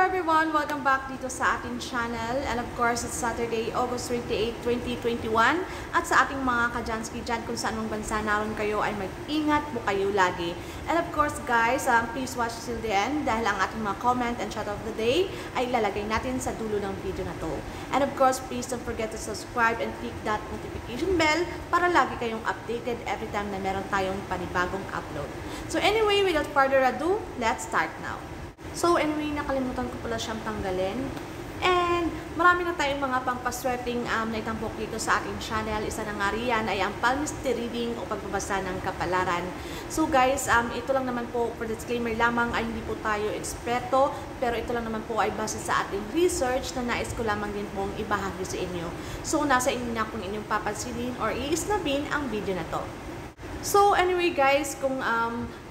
everyone! Welcome back dito sa ating channel. And of course, it's Saturday, August 28, 2021. At sa ating mga kajanski dyan, kung saan mong bansa naroon kayo, ay mag-ingat po kayo lagi. And of course, guys, please watch till the end dahil ang ating mga comment and shot of the day ay ilalagay natin sa dulo ng video na to. And of course, please don't forget to subscribe and click that notification bell para lagi kayong updated every time na meron tayong panibagong upload. So anyway, without further ado, let's start now. So anyway, nakalimutan ko pala siyang tanggalin. And marami na tayong mga pangpaswerteng na itampok dito sa ating channel. Isa na nga riyan ay ang palmistry reading o pagbabasa ng kapalaran. So guys, ito lang naman po, for disclaimer lamang, ay hindi po tayo eksperto. Pero ito lang naman po ay base sa ating research na nais ko lamang din pong ibahagi sa inyo. So nasa inyo na kung inyong papansinin or iisnabin ang video na to. So anyway guys, kung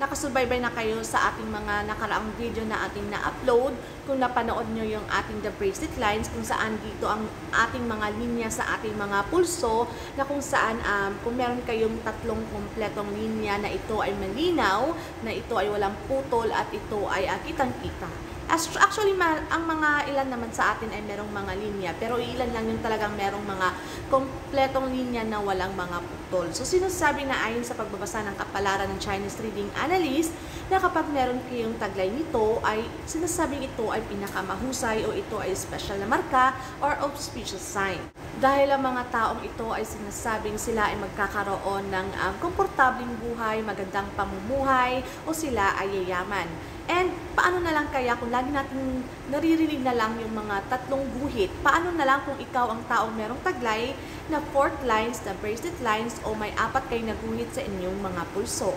nakasubaybay na kayo sa ating mga nakaraang video na ating na-upload, kung napanood nyo yung ating The Bracelet Lines, kung saan dito ang ating mga linya sa ating mga pulso, na kung saan kung meron kayong tatlong kompletong linya na ito ay malinaw, na ito ay walang putol at ito ay kitang-kita. Actually, ang mga ilan naman sa atin ay merong mga linya, pero ilan lang yung talagang merong mga kompletong linya na walang mga putol. So, sinasabi na ayon sa pagbabasa ng kapalaran ng Chinese Reading Analyst, na kapag meron kayong taglay nito, ay sinasabing ito ay pinakamahusay o ito ay special na marka or auspicious sign. Dahil ang mga taong ito ay sinasabing sila ay magkakaroon ng komportabling buhay, magandang pamumuhay, o sila ay yayaman. And paano na lang kaya kung lagi natin naririnig na lang yung mga tatlong guhit, paano na lang kung ikaw ang taong merong taglay na 4th lines, na bracelet lines, o may 4 kayo na guhit sa inyong mga pulso?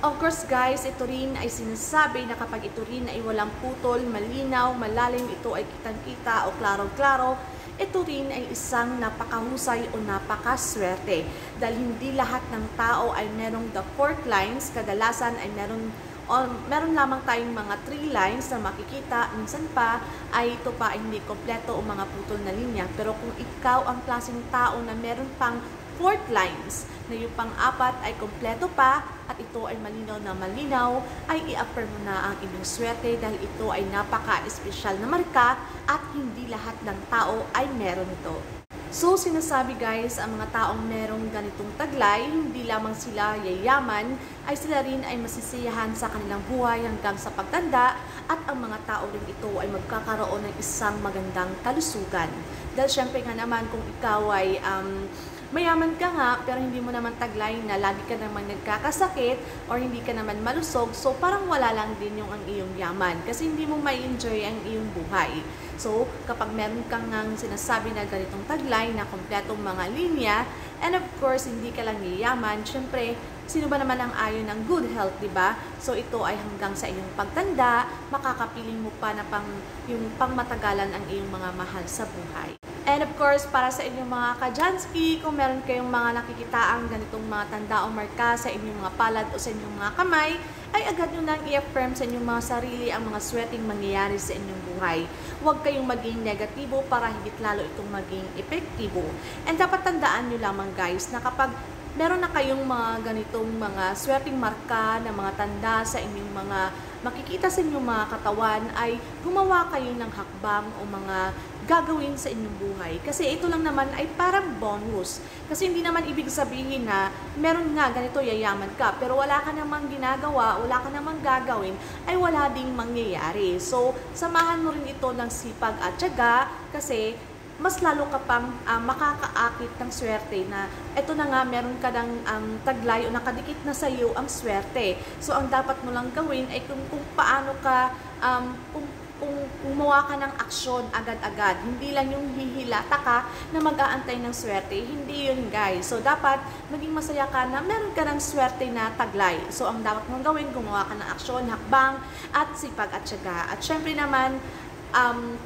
Of course guys, ito rin ay sinasabi na kapag ito rin ay walang putol, malinaw, malalim, ito ay kitang-kita o klaro-klaro, ito rin ay isang napakahusay o napakaswerte. Dahil hindi lahat ng tao ay merong the 4th lines, kadalasan ay meron lamang tayong mga 3 lines na makikita, minsan pa ay ito pa ay hindi kompleto o mga putol na linya. Pero kung ikaw ang klaseng tao na meron pang 4th lines, na yung pang-4 ay kompleto pa at ito ay malinaw na malinaw, ay i-affirm mo na ang inyong swerte dahil ito ay napaka-espesyal na marka at hindi lahat ng tao ay meron ito. So, sinasabi guys, ang mga taong merong ganitong taglay, hindi lamang sila yayaman, ay sila rin ay masisiyahan sa kanilang buhay hanggang sa pagtanda, at ang mga tao rin ito ay magkakaroon ng isang magandang kalusugan. Dahil syempre nga naman kung ikaw ay mayaman ka nga, pero hindi mo naman taglay na lagi ka naman nagkakasakit or hindi ka naman malusog, so parang wala lang din yung ang iyong yaman kasi hindi mo may enjoy ang iyong buhay. So, kapag meron kang ngang sinasabi na ganitong taglay na kompletong mga linya, and of course, hindi ka lang yayaman, syempre, sino ba naman ang ayon ng good health, diba? So, ito ay hanggang sa iyong pagtanda, makakapiling mo pa na yung pangmatagalan ang iyong mga mahal sa buhay. And of course, para sa inyong mga kajanski, kung meron kayong mga nakikitaang ganitong mga tanda o marka sa inyong mga palad o sa inyong mga kamay, ay agad nyo nang i-affirm sa inyong mga sarili ang mga swerteng mangyayari sa inyong buhay. Huwag kayong maging negatibo para higit lalo itong maging epektibo. And dapat tandaan nyo lamang guys na kapag meron na kayong mga ganitong mga swerteng marka na mga tanda sa inyong mga makikita sa inyong mga katawan, ay gumawa kayo ng hakbang o mga gagawin sa inyong buhay. Kasi ito lang naman ay parang bonus. Kasi hindi naman ibig sabihin na meron nga ganito yayaman ka, pero wala ka namang ginagawa, wala ka namang gagawin, ay wala ding mangyayari. So, samahan mo rin ito ng sipag at tiyaga kasi mas lalo ka pang makakaakit ng swerte na eto na nga meron ka ng taglay o nakadikit na sa iyo ang swerte. So ang dapat mo lang gawin ay kung paano ka kung gumawa ka ng aksyon agad-agad. Hindi lang yung hihilata ka na mag-aantay ng swerte. Hindi yun guys. So dapat maging masaya ka na meron ka ng swerte na taglay. So ang dapat mong gawin, gumawa ka ng aksyon, hakbang at sipag at tiyaga. At syempre naman,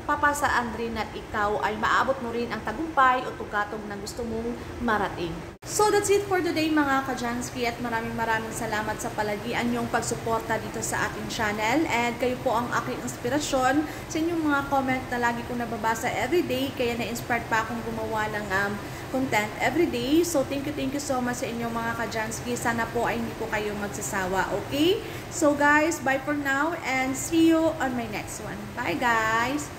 papasaan rin at ikaw ay maabot mo rin ang tagumpay o tugatog na gusto mong marating. So that's it for today mga Kajansky, at maraming salamat sa palagian yung pagsuporta dito sa aking channel, and kayo po ang aking inspirasyon sa inyong mga comment na lagi kong nababasa everyday, kaya na-inspired pa akong gumawa ng content everyday. So thank you so much sa inyong mga Kajansky. Sana po ay hindi po kayo magsasawa, okay? So guys, bye for now and see you on my next one. Bye guys!